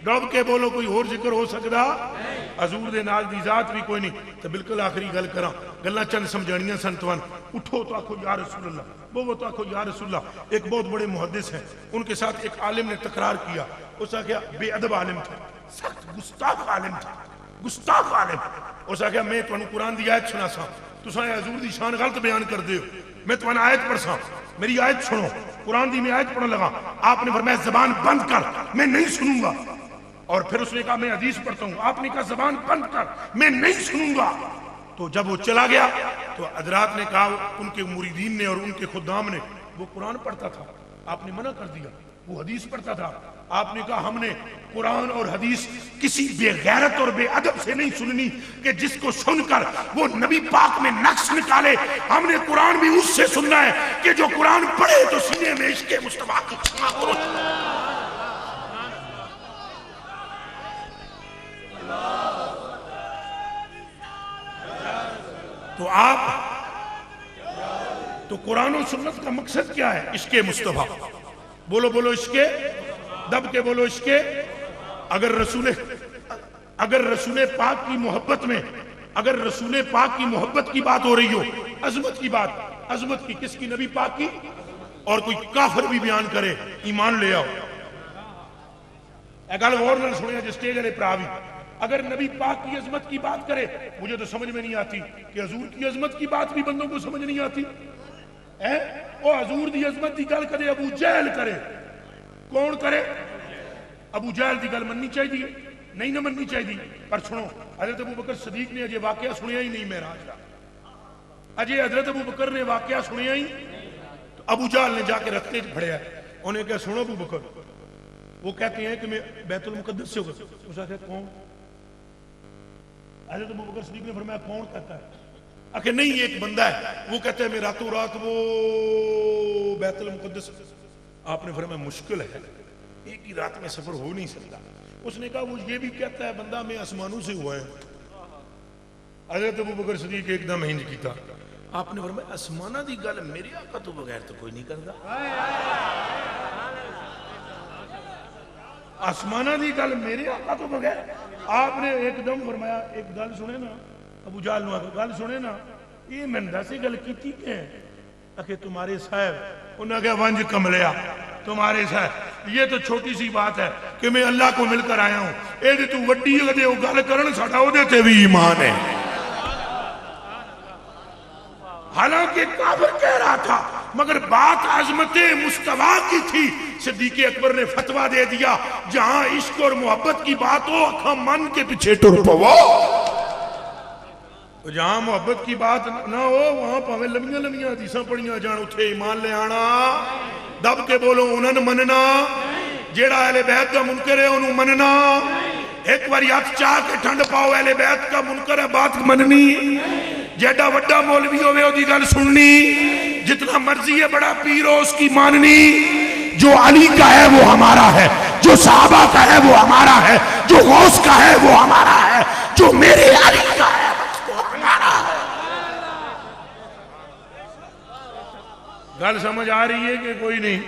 ڈب کے بولو کوئی اور ذکر ہو سکتا حضور دے نال دی ذات بھی کوئی نہیں تو بالکل آخری گل کراں گلاں چند سمجھانیاں سن توان اٹھو تو آکھو یا رسول اللہ وہ تو آکھو یا رسول اللہ ایک بہت بڑے محدث ہیں ان کے ساتھ ایک عالم نے تکرار کیا اس کا کیا بے ادب عالم تھا سخت گستاخ عالم تھا گستاخ عالم اس کا کیا میں تمہیں قرآن دی آیت سنا سا تساں حضور دی شان غلط بیان کر دے میں تمہیں آیت پڑھ سا میری آیت سنو قرآن دی میں آیت پڑھنے لگا آپ نے فرمایا زبان بند کر میں نہیں سنوں گا اور پھر اس نے کہا میں حدیث پڑھتا ہوں آپ نے کہا زبان بند کر میں نہیں سنوں گا تو جب وہ چلا گیا تو حضرات نے کہا ان کے مریدین نے اور ان کے خدام نے وہ قرآن پڑھتا تھا آپ نے منع کر دیا وہ حدیث پڑھتا تھا آپ نے کہا ہم نے قرآن اور حدیث کسی بے غیرت اور بے ادب سے نہیں سننی کہ جس کو سن کر وہ نبی پاک میں نقص نکالے ہم نے قرآن بھی اس سے سننا ہے کہ جو قرآن پڑھے تو سینے میں عشق مصطفیٰ کی تو آپ تو قرآن و سنت کا مقصد کیا ہے عشق مصطفیٰ بولو بولو عشق دب کے بولو عشق اگر رسول پاک کی محبت میں اگر رسول پاک کی محبت کی بات ہو رہی ہو عظمت کی بات عظمت کی کس کی نبی پاک کی اور کوئی کافر بھی بیان کرے ایمان لے آؤ اے گل غور نال سنیا جس سٹیج والے بھرا بھی اگر نبی پاک کی عظمت کی بات کرے مجھے تو سمجھ میں نہیں آتی کہ حضور کی عظمت کی بات بھی بندوں کو سمجھ نہیں آتی او حضور دی عظمت دی گل کرے ابو جہل کرے کون کرے ابو جہل دی گل مننی چاہیے نہیں نہ مننی چاہیے پر سنو حضرت ابو بکر صدیق نے اجے واقعہ سنیا ہی نہیں معراج کا اجے حضرت ابو بکر نے واقعہ سنیا ہی تو ابو جہل نے جا کے رستے پھڑیا انہیں کہا سنو ابو بکر وہ کہتے ہیں کہ میں بیت المقدس سے ہوگا اس نے کہا کون حضرت ابو بکر صدیق نے فرمایا کون کہتا ہے کہ نہیں ایک بندہ ہے وہ کہتا ہے میں راتوں رات وہ بیت المقدس آپ نے فرمایا مشکل ہے ایک ہی رات میں سفر ہو نہیں سکتا اس نے کہا وہ یہ بھی کہتا ہے بندہ میں آسمانوں سے ہوا ہے حضرت ابو بکر صدیق ایک دم ہنج کیتا آپ نے فرمایا آسمانہ دی گل میرے آقا تو بغیر تو کوئی نہیں کرتا آسمانہ دی گل میرے آقا تو بغیر آپ نے ایک دم فرمایا ایک گل سنے نا ابو جہل نے گل سنے نا یہ میں دسی گل کیتی کہ کہ تمہارے صاحب انہوں نے کہا ونج کملیا تمہارے صاحب یہ تو چھوٹی سی بات ہے کہ میں اللہ کو مل کر آیا ہوں اے دے تو وڈی دے او گل کرن ساڈا او دے تے بھی ایمان ہے حالانکہ کافر کہہ رہا تھا مگر بات عظمت مصطفیٰ کی تھی صدیق اکبر نے فتویٰ دے دیا جہاں عشق اور محبت کی بات ہو اکھاں من کے پیچھے ٹر پو جہاں محبت کی بات نہ ہو وہاں پاویں لمیاں لمیاں حدیثاں پڑھیاں جان اتھے ایمان لے آنا دب کے بولو انہاں مننا جیڑا اہل بیت کا منکر ہے انہوں مننا ایک باری ہاتھ چاہ کے ٹھنڈ پاؤ اہل بیت کا منکر ہے بات مننی جیڑا وڈا مولوی ہوئے ہو دی گل سننی جتنا مرضی ہے بڑا پیر ہو اس کی ماننی جو علی کا ہے وہ ہمارا ہے جو صحابہ کا ہے وہ ہمارا ہے جو غوث کا ہے وہ ہمارا ہے جو میرے علی کا ہے وہ ہمارا ہے گل سمجھ آ رہی ہے کہ کوئی نہیں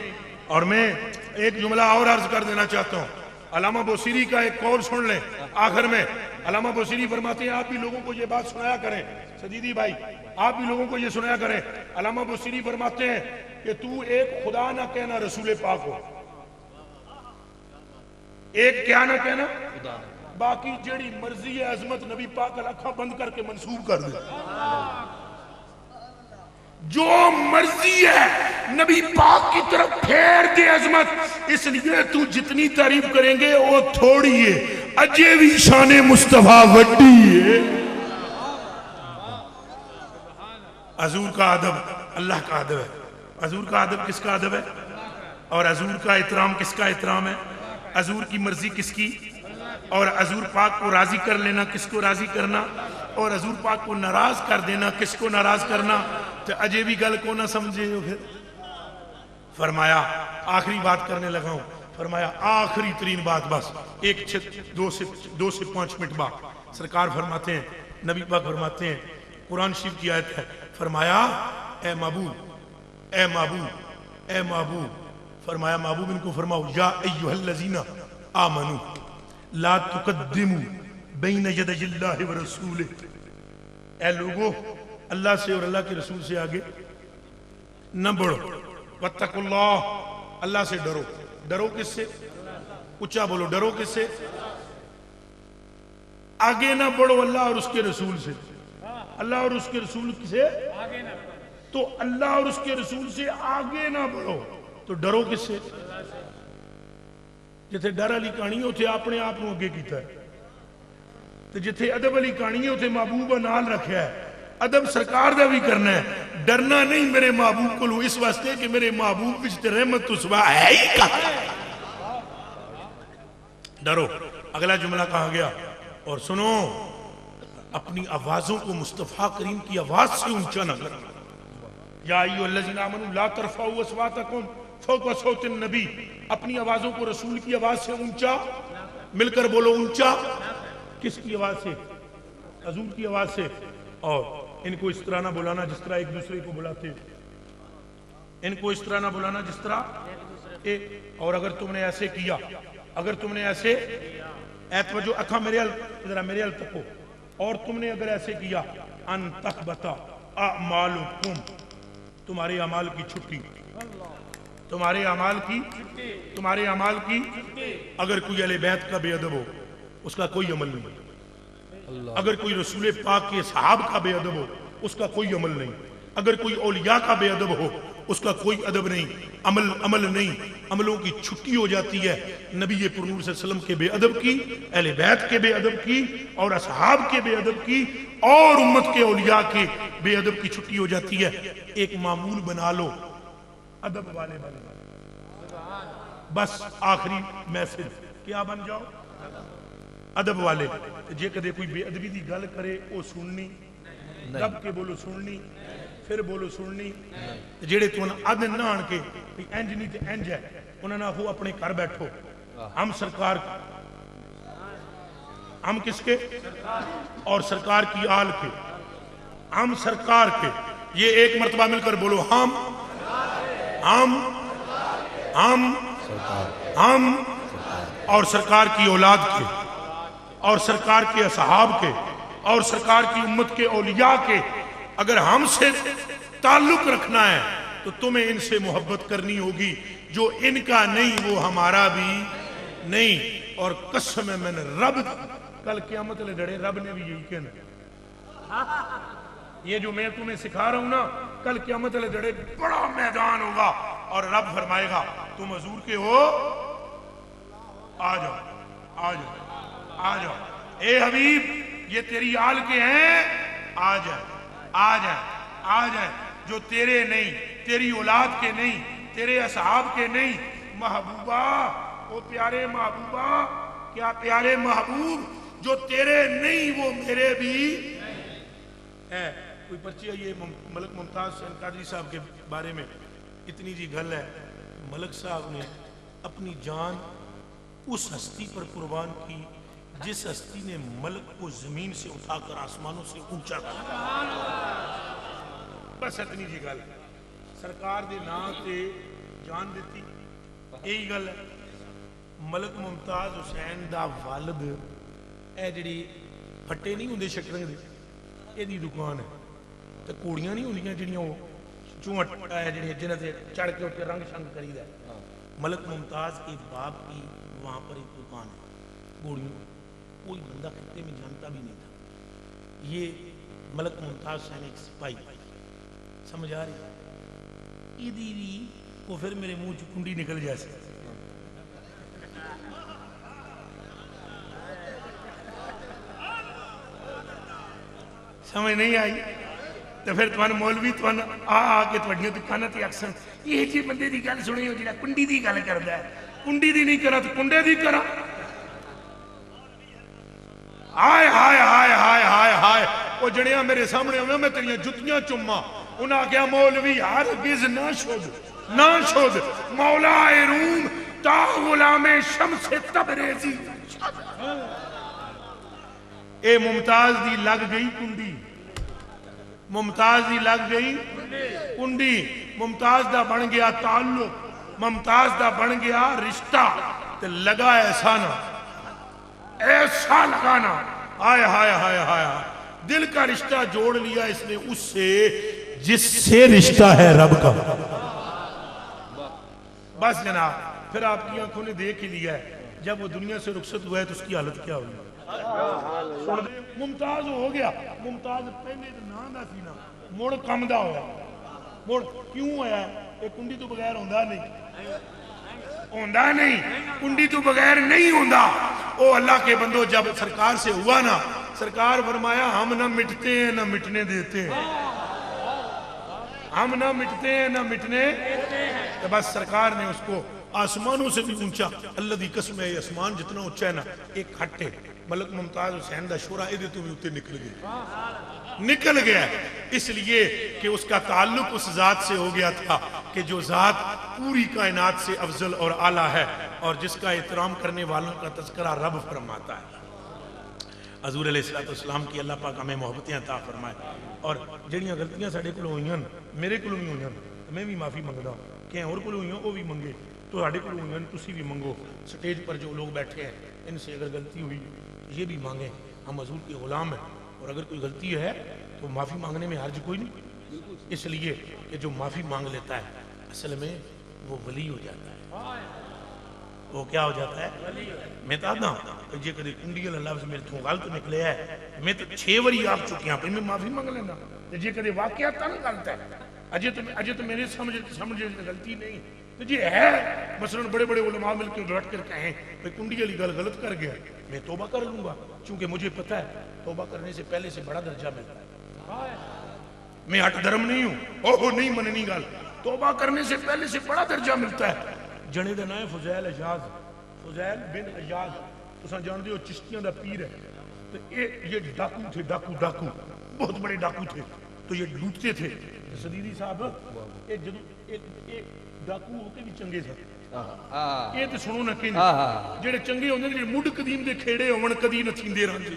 اور میں ایک جملہ اور عرض کر دینا چاہتا ہوں. علامہ بوصیری کا ایک قول سن لیں آخر میں. علامہ بوصیری فرماتے ہیں آپ بھی لوگوں کو یہ بات سنایا کریں. سجیدی بھائی آپ بھی لوگوں کو یہ سنایا کریں. علامہ بوصیری فرماتے ہیں کہ تو ایک خدا نہ کہنا رسول پاک ہو. ایک کیا نہ کہنا باقی جیڑی مرضی ہے عظمت نبی پاک اکھا بند کر کے منسوب کر دے. جو مرضی ہے نبی پاک کی طرف پھیر دے عظمت. اس لیے تو جتنی تعریف کریں گے وہ تھوڑی ہے. اجے بھی شان مصطفیٰ وڈی ہے. حضور کا ادب اللہ کا ادب ہے. حضور کا ادب کس کا ادب ہے؟ اور حضور کا احترام کس کا احترام ہے؟ حضور کی مرضی کس کی؟ اور حضور پاک کو راضی کر لینا کس کو راضی کرنا؟ اور حضور پاک کو ناراض کر دینا کس کو ناراض کرنا؟ تو اجے بھی گل کو نہ سمجھے ہو. پھر فرمایا آخری بات کرنے لگا ہوں. فرمایا آخری ترین بات بس ایک دو سے 5 منٹ بعد. سرکار فرماتے ہیں نبی پاک فرماتے ہیں قرآن شریف کی آیت ہے. فرمایا اے محبوب اے محبوب اے محبوب. فرمایا محبوب ان کو فرماؤ یا ایھا الذین آمنوا لا تقدموا بین یدی اللہ ورسولہ. اے لوگو اللہ سے اور اللہ کے رسول سے آگے نہ بڑھو. واتقوا اللہ اللہ سے ڈرو. ڈرو کس سے؟ اچھا بولو ڈرو کس سے؟ آگے نہ بڑھو اللہ اور اس کے رسول سے. اللہ اور اس کے رسول سے تو اللہ اور اس کے رسول سے آگے نہ بڑھو تو ڈرو کس سے؟ جتھے ڈر والی کہانی ہے اتنے اپنے آپ کو اگے کیتا ہے. تو جتھے ادب والی کہانی ہے اتنے محبوب نال رکھا ہے. ادب سرکار دا بھی کرنا ہے. ڈرنا نہیں میرے محبوب کو اس واسطے کہ میرے محبوب وچ تے رحمت تو سوا ہے ہی کہاں. ڈرو. اگلا جملہ کہا گیا اور سنو اپنی آوازوں کو مصطفیٰ کریم کی آواز سے اونچا نہ کرنا. یا ایھا الذین آمنوا لا ترفعوا اصواتکم فوق صوت النبی. اپنی آوازوں کو رسول کی آواز سے اونچا. مل کر بولو اونچا. کس کی آواز سے؟ حضور کی آواز سے. اور ان کو اس طرح نہ بلانا جس طرح ایک دوسرے کو بلاتے. ان کو اس طرح نہ بلانا جس طرح اور اگر تم نے ایسے کیا اگر تم نے ایسے اے توجہ اکھا میرے ذرا میرے ال تکو. اور تم نے اگر ایسے کیا ان تخبط اعمالکم تمہارے اعمال کی چھٹی. تمہارے اعمال کی اگر کوئی اہل بیت کا بے ادب ہو اس کا کوئی عمل نہیں. اگر کوئی رسول پاک کے صحاب کا بے ادب ہو اس کا کوئی عمل نہیں. اگر کوئی اولیاء کا بے ادب ہو اس کا کوئی ادب نہیں. عمل نہیں. عملوں کی چھٹی ہو جاتی ہے. نبی پر نور صلی اللہ علیہ وسلم کے بے ادب کی اہل بیت کے بے ادب کی اور اصحاب کے بے ادب کی اور امت کے اولیاء کے بے ادب کی چھٹی ہو جاتی ہے. ایک معمول بنا لو ادب والے بن جاؤ. بس آخری میسج کیا بن جاؤ؟ ادب والے. جے کدے کوئی بے ادبی دی گل کرے وہ سننی دب کے بولو سننی پھر بولو سننی. جیڑے تو اد نہ آن کے انج نہیں تے انج ہے انہاں نہ ہو اپنے گھر بیٹھو. ہم سرکار ہم کس کے؟ اور سرکار کی آل کے. ہم سرکار کے. یہ ایک مرتبہ مل کر بولو ہم اور سرکار کی اولاد کے اور سرکار کے اصحاب کے اور سرکار کی امت کے اولیاء کے. اگر ہم سے تعلق رکھنا ہے تو تمہیں ان سے محبت کرنی ہوگی. جو ان کا نہیں وہ ہمارا بھی نہیں. اور قسم ہے میں نے رب کل قیامت لے ڈرے رب نے بھی یہی کہنا. یہ جو میں تمہیں سکھا رہا ہوں نا کل قیامت لے ڈرے بڑا میدان ہوگا اور رب فرمائے گا تم حضور کے ہو آ جاؤ آ جاؤ آ جاؤ. اے حبیب یہ تیری آل کے ہیں آ جائے آ جائے آ جائے. جو تیرے نہیں تیری اولاد کے نہیں تیرے اصحاب کے نہیں. محبوبہ وہ پیارے محبوبہ کیا پیارے محبوب جو تیرے نہیں وہ میرے بھی ہے. کوئی پرچی ہے یہ ملک ممتاز حسین قادری صاحب کے بارے میں اتنی جی گل ہے. ملک صاحب نے اپنی جان اس ہستی پر قربان کی جس ہستی نے ملک کو زمین سے اٹھا کر آسمانوں سے اونچا کیا. بس اتنی جی گل. سرکار دے نام تے جان دیتی یہی گل ہے ملک ممتاز حسین دا والد اے جڑی پھٹے نہیں ہوندے شکرنگ دے یہ دکان ہے تو کوڑیاں نہیں ہوندیاں جڑیاں وہ چونٹ جڑی جنہاں سے چڑھ کے اٹھ کے رنگ شنگ کریدا ہے ملک ممتاز کے باپ کی وہاں پر ایک دکان ہے کوڑیوں کوئی بندہ خطے میں جانتا بھی نہیں تھا یہ ملک ممتاز حسین ایک سپاہی سمجھ آ رہی یہ دیوی کو پھر میرے منہ چ کنڈی نکل جیسے سمجھ نہیں آئی تو پھر تمہیں مولوی تمہیں آ کے تھوڑیاں دکانوں تے اکثر یہ جی بندے دی گل سنی ہو جڑا کنڈی دی گل کردا ہے کنڈی دی نہیں کرا تو کنڈے دی کرا ہائے ہائے ہائے ہائے ہائے ہائے وہ جڑیاں میرے سامنے ہوئے میں تیریاں جتیاں چما انہاں کیا مولوی ہرگز نہ شد مولا روم تا غلام شمس تبریزی اے ممتاز دی لگ گئی کنڈی ممتاز دی لگ گئی کنڈی ممتاز دا بن گیا تعلق ممتاز دا بن گیا رشتہ تے لگا ایسا لگانا آئے ہائے ہائے ہائے دل کا رشتہ جوڑ لیا اس نے اس سے جس سے رشتہ ہے رب کا بس جناب پھر آپ کی آنکھوں نے دیکھ ہی لیا ہے جب وہ دنیا سے رخصت ہوا ہے تو اس کی حالت کیا ہوئی ممتاز ہو گیا ممتاز پہلے تو نام دا سی نا مڑ کم دا ہوا مڑ کیوں ہوا یہ کنڈی تو بغیر ہوندہ نہیں کنڈی تو بغیر نہیں ہوندہ او اللہ کے بندو جب سرکار سے ہوا نا سرکار فرمایا ہم نہ مٹتے ہیں نہ مٹنے دیتے ہیں ہم نہ مٹتے ہیں نہ مٹنے تو بس سرکار نے اس کو آسمانوں سے بھی اونچا اللہ دی قسم ہے آسمان جتنا اونچا ہے نا ایک ہٹے ملک ممتاز حسین دا شورا ادھے تو بھی اتنے نکل گیا اس لیے کہ اس کا تعلق اس ذات سے ہو گیا تھا کہ جو ذات پوری کائنات سے افضل اور اعلیٰ ہے اور جس کا احترام کرنے والوں کا تذکرہ رب فرماتا ہے حضور علیہ السلام کی اللہ پاک ہمیں محبتیں عطا فرمائے اور جڑیاں غلطیاں ساڈے کول ہوئیاں میرے کول بھی ہوئیاں میں بھی معافی منگدا کہ اور کول ہوئیاں وہ بھی منگے تو ساڈے کول ہوئیاں تسی بھی منگو سٹیج پر جو لوگ بیٹھے ہیں ان سے اگر غلطی ہوئی یہ بھی مانگیں ہم حضور کے غلام ہیں اور اگر کوئی غلطی ہے تو معافی مانگنے میں حرج کوئی نہیں اس لیے کہ جو معافی مانگ لیتا ہے اصل میں وہ ولی ہو جاتا ہے وہ کیا ہو جاتا ہے میں تو آدھا کہ جے کدے کنڈی والا لفظ میرے تو غلط نکلے ہے میں تو 6 واری آپ چکے ہیں پھر میں معافی مانگ لینا جے کدے واقعہ تن غلط ہے اجے تو میرے سمجھے غلطی نہیں تو جی ہے مثلا بڑے بڑے علماء مل کے بیٹھ کر کہیں کہ کنڈی والی گل غلط کر گیا میں توبہ کر لوں گا چونکہ مجھے پتہ ہے توبہ کرنے سے پہلے سے بڑا درجہ ملتا ہے میں ہٹ درم نہیں ہوں اوہ نہیں مننی گل توبہ کرنے سے پہلے سے بڑا درجہ ملتا ہے جنے دا نام ہے فضیل اجاز فضیل بن اجاز تساں جانتے ہو چشتیاں دا پیر ہے تو یہ ڈاکو تھے ڈاکو بہت بڑے ڈاکو تھے تو یہ لوٹتے تھے صدیقی صاحب ڈاکو ہو کے بھی چنگے تھے یہ تو سنو نہ کہیں جڑے چنگے ہوندے نے مڈ قدیم دے کھیڑے ہون کدی نہ تھیندے رہندے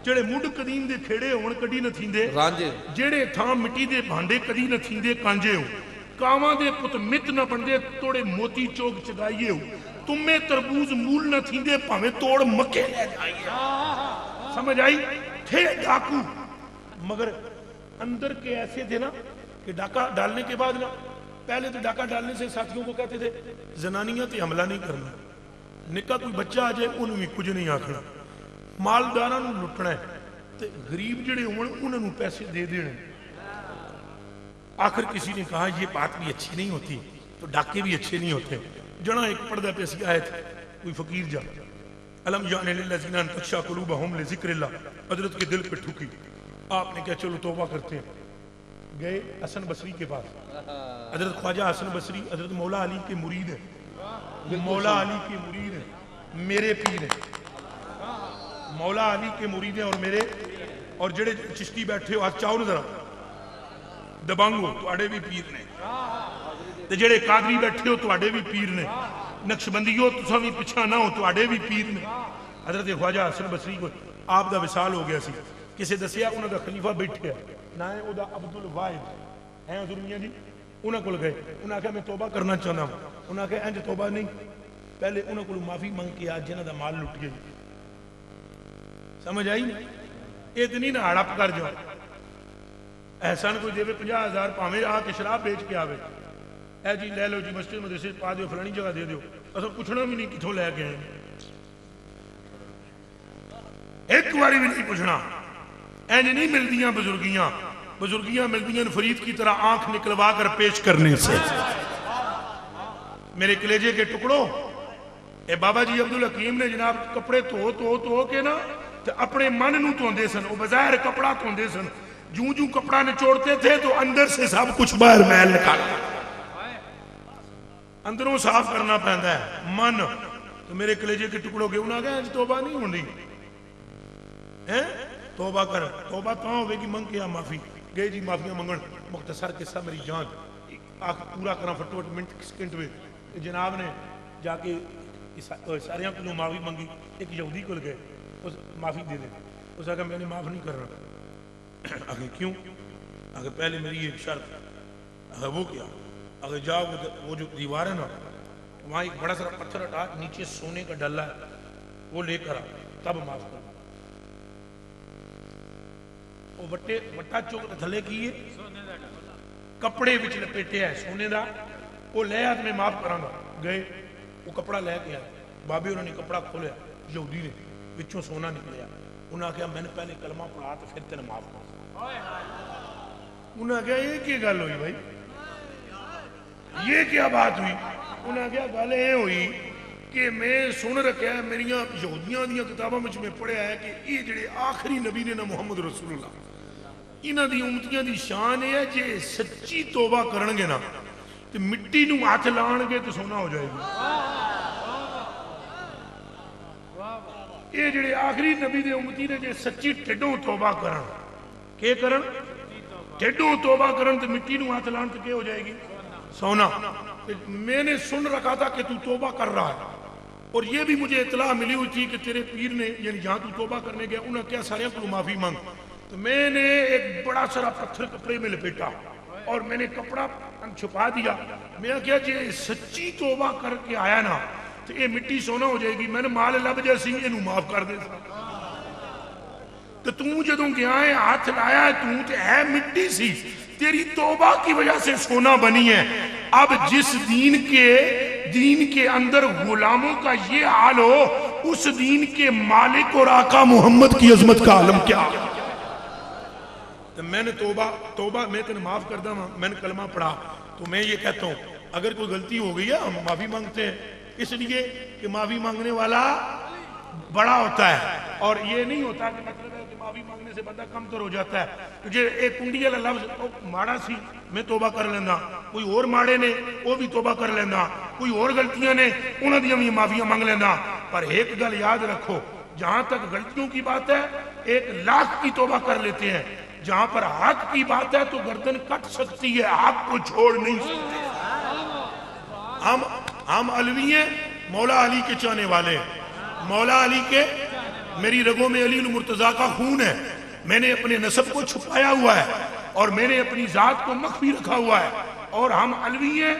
جڑے مڈ قدیم دے کھیڑے ہون کدی نہ تھیندے جڑے تھاں مٹی دے بھانڈے کدی نہ تھیندے کانجے ہو کاواں دے پت مت نہ بندے توڑے موتی چوک چگائیے ہو تمہیں تربوز مول نہ تھیندے پاویں توڑ مکے لے جائیے سمجھ آئی تھے ڈاکو مگر اندر کے ایسے تھے نا کہ ڈاکہ ڈالنے کے بعد نا پہلے تو ڈاکہ ڈالنے سے ساتھیوں کو کہتے تھے زنانیاں تے حملہ نہیں کرنا نکا کوئی بچہ آ جائے انہوں بھی کچھ نہیں آکھنا مالداراں نوں لٹنا ہے تے غریب جڑے ہون انہوں نے پیسے دے دینے آخر کسی نے کہا یہ بات بھی اچھی نہیں ہوتی تو ڈاکے بھی اچھے نہیں ہوتے جنا ایک پردہ پیسی آیت کوئی فقیر جا علم جان للذین ان تخشع قلوبہم لذکر اللہ حضرت کے دل پہ ٹھکی آپ نے کہا چلو توبہ کرتے ہیں گئے حسن بصری کے پاس حضرت خواجہ حسن بصری حضرت مولا علی کے مرید ہیں مولا علی کے مرید ہیں میرے پیر ہیں مولا علی کے مرید ہیں اور میرے اور جڑے چشتی بیٹھے ہو آج چاہو نہ ذرا دبانگو تو اڑے بھی پیر نے تے جڑے قادری بیٹھے ہو تو اڑے بھی پیر نے نقشبندیو تو سویں پچھا نہ ہو تو اڑے بھی پیر نے حضرت خواجہ حسن بصری کو آپ دا وصال ہو گیا سی کسے دسیا انہاں دا خلیفہ بیٹھے ہے نہ ہے او دا عبد الواحد ہیں حضور میاں جی انہوں کو گئے, انہوں نے کہا میں توبہ کرنا چاہتا ہوں. انہوں نے کہا انج توبہ نہیں, پہلے انہوں کو معافی منگ کے آج جنہ دا مال لٹ گئی. سمجھ آئی نہیں؟ اتنی نہ ہڑپ کر جاؤ. احسان کوئی دے 50,000 پاویں آ کے شراب بیچ کے آوے, اے جی لے لو جی مسجد مدرسے پا دیو فلانی جگہ دے دیو, اصل پوچھنا بھی نہیں کتھوں لے کے ہیں, ایک باری بھی نہیں پوچھنا. اینج نہیں ملدیاں بزرگیاں, بزرگیاں ملدیاں فرید کی طرح آنکھ نکلوا کر پیش کرنے سے. میرے کلیجے کے ٹکڑوں, اے بابا جی عبدالحکیم نے جناب کپڑے تو کے نا اپنے من نو توندے سن, وہ بظاہر کپڑا توندے سن, جوں کپڑا نچوڑتے تھے تو اندر سے سب کچھ باہر محل نکالتا, اندروں صاف کرنا پہندا ہے من. تو میرے کلیجے کے ٹکڑوں کے انہوں نے کہا توبہ نہیں ہونی, توبہ کر, توبہ کہاں ہوئے گی منگ کیا معافی. گئے جی معافیاں منگن, مختصر قصہ میری جان پورا کرنا فٹوٹ منٹ سکنٹ میں. جناب نے جا کے سارے کو معافی منگی, ایک یہودی کو گئے, اس معافی دے دے. اس نے کہا میں نے معاف نہیں کر رہا. آگے کیوں؟ آگے پہلے میری ایک شرط, آگے وہ کیا؟ آگے جاؤ وہ جو دیوار ہے نا وہاں ایک بڑا سارا پتھر ہٹا, نیچے سونے کا ڈلا ہے, وہ لے کر تب معاف کر. وہ وٹا چوک تھلے کیے, کپڑے وچ لپیٹے ہے سونے دا, وہ لے آت میں معاف کراں گا. گئے وہ کپڑا لے کے آئے, بابے انہوں نے کپڑا کھولیا, یہودی نے وچوں سونا نکلیا. انہوں نے کہا میں نے پہلے کلمہ پڑھا تو پھر تینے معاف کر. انہوں نے کہا یہ کیا گل ہوئی بھائی, یہ کیا بات ہوئی؟ انہوں نے کہا گل یہ ہوئی کہ میں سن رکھا ہے میری یہودیاں دیاں کتاباں میں پڑھیا ہے کہ یہ جڑے آخری نبی نے نا محمد رسول اللہ, انہاں دی امتیاں دی شان ہے جے سچی توبہ کرنگے نا تو مٹی نو ہاتھ لان گے تو سونا ہو جائے گی. یہ جڑے آخری نبی دے امتی نے جے سچی ٹھڈوں توبہ کرن, کہ کرن ٹھڈوں توبہ کرن تو مٹی نو ہاتھ لان تو کیا ہو جائے گی؟ سونا. میں نے سن رکھا تھا کہ تو توبہ کر رہا ہے, اور یہ بھی مجھے اطلاع ملی ہوئی تھی کہ تیرے پیر نے یعنی جہاں تو توبہ کرنے گیا انہوں نے کیا سارے کو معافی مانگ. تو میں نے ایک بڑا سارا پتھر کپڑے میں لپیٹا اور میں نے کپڑا چھپا دیا. میں کیا جی سچی توبہ کر کے آیا نا تو یہ مٹی سونا ہو جائے گی, میں نے مال لب جیسی یہ معاف کر دے. تو جدوں گیا ہے ہاتھ لایا ہے تو ہے مٹی سی, تیری توبہ کی وجہ سے سونا بنی ہے. اب جس دین کے اندر غلاموں کا یہ حال ہو, اس دین کے مالک اور آقا محمد کی عظمت کا عالم کیا. تو میں نے توبہ میں تینے معاف کر دا, میں نے کلمہ پڑھا. تو میں یہ کہتا ہوں اگر کوئی غلطی ہو گئی ہے ہم معافی مانگتے ہیں, اس لیے کہ معافی مانگنے والا بڑا ہوتا ہے, اور یہ نہیں ہوتا کہ مطلب ہے کہ معافی مانگنے سے بندہ کم تر ہو جاتا ہے. تجھے ایک کنڈی والا لفظ ماڑا سی میں توبہ کر لینا, کوئی اور ماڑے نے وہ بھی توبہ کر لینا, کوئی اور غلطیاں نے انہوں نے بھی معافیاں مانگ لینا. پر ایک گل یاد رکھو, جہاں تک غلطیوں کی بات ہے 1,00,000 کی توبہ کر لیتے ہیں, جہاں پر حق کی بات ہے تو گردن کٹ سکتی ہے, حق کو چھوڑ نہیں سکتے. ہم علوی ہیں, مولا علی کے چاہنے والے, مولا علی کے, میری رگوں میں علی المرتضیٰ کا خون ہے, میں نے اپنے نسب کو چھپایا ہوا ہے اور میں نے اپنی ذات کو مخفی رکھا ہوا ہے. اور ہم علوی ہیں,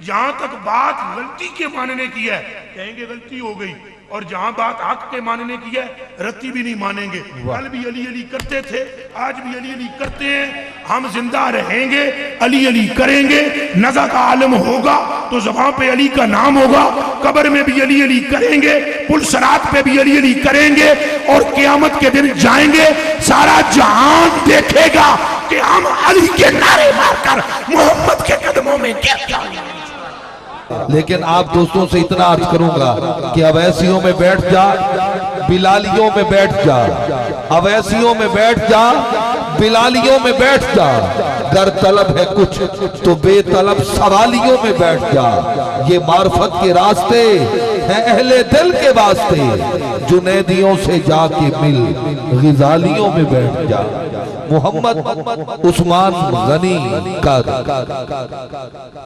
جہاں تک بات غلطی کے ماننے کی ہے کہیں گے غلطی ہو گئی, اور جہاں بات حق کے ماننے کی ہے رتی بھی نہیں مانیں گے. کل بھی علی علی کرتے تھے, آج بھی علی علی کرتے ہیں, ہم زندہ رہیں گے علی علی کریں گے. نزا کا عالم ہوگا تو زبان پہ علی کا نام ہوگا, قبر میں بھی علی علی کریں گے, پل صراط پہ بھی علی علی کریں گے, اور قیامت کے دن جائیں گے سارا جہان دیکھے گا کہ ہم علی کے نعرے مار کر محمد کے قدموں میں گر جائیں. لیکن آپ دوستوں سے اتنا عرض کروں گا کہ اویسیوں میں بیٹھ جا, بلالیوں میں بیٹھ جا, اویسیوں میں بیٹھ جا, بلالیوں میں بیٹھ جا. گر طلب ہے کچھ تو بے طلب سوالیوں میں بیٹھ جا. یہ معرفت کے راستے ہیں اہل دل کے واسطے, جنیدیوں سے جا کے مل غزالیوں میں بیٹھ جا. محمد عثمان غنی کا